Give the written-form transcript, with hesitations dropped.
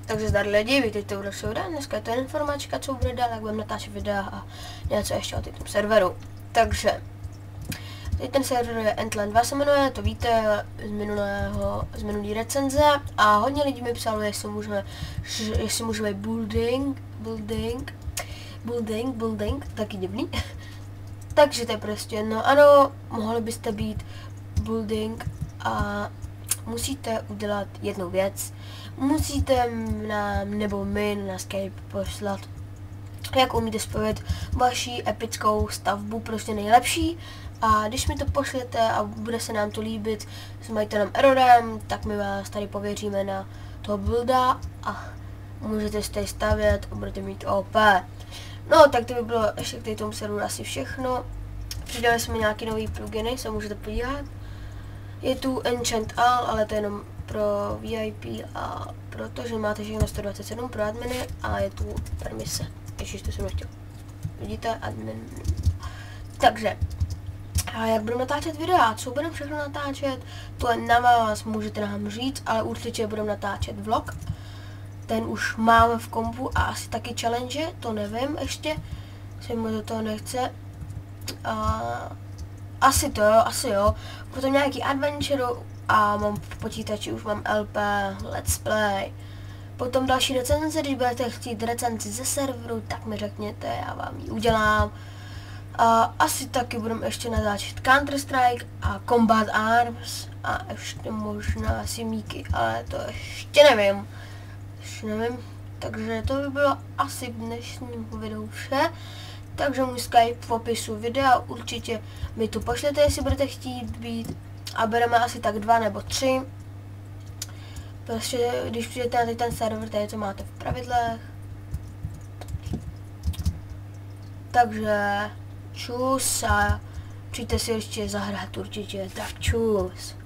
Takže zdar lidi, vítejte u dalšího videa, dneska je to informačka, co bude dál, jak budeme natáčet videa a něco ještě o tom serveru. Takže, teď ten server je Entland 2 se jmenuje, to víte z minulý recenze a hodně lidí mi psalo, jestli můžeme building, taky divný. Takže to je prostě, no ano, mohli byste být building a musíte udělat jednu věc. Musíte nám nebo my na Skype poslat, jak umíte spojit vaši epickou stavbu, prostě nejlepší. A když mi to pošlete a bude se nám to líbit s majitelem Errorem, tak my vás tady pověříme na toho builda a můžete si tady stavět a budete mít OP. No, tak to by bylo ještě k tomu serveru asi všechno. Přidali jsme nějaký nový pluginy, se můžete podívat. Je tu Enchant All, ale to je jenom pro VIP a protože máte všechno 127 pro adminy a je tu permise. Ještě to jsem nechtěl. Vidíte, admin. Takže, a jak budeme natáčet videa, co budeme všechno natáčet, to na vás můžete nám říct, ale určitě budeme natáčet vlog. Ten už máme v kompu a asi taky challenge, to nevím ještě, se mi do toho nechce. Asi jo. Potom nějaký adventure a mám v počítači, už mám LP, let's play. Potom další recenze, když budete chtít recenzi ze serveru, tak mi řekněte, já vám ji udělám. A asi taky budeme ještě natáčet Counter-Strike a Combat Arms a ještě možná simíky, ale to ještě nevím. Takže to by bylo asi v dnešním videu vše. Takže můj Skype v popisu videa, určitě mi tu pošlete, jestli budete chtít být a bereme asi tak 2 nebo 3. Prostě když přijdete na ten server, tady to máte v pravidlech. Takže čus a přijďte si ještě zahrát určitě, tak čus.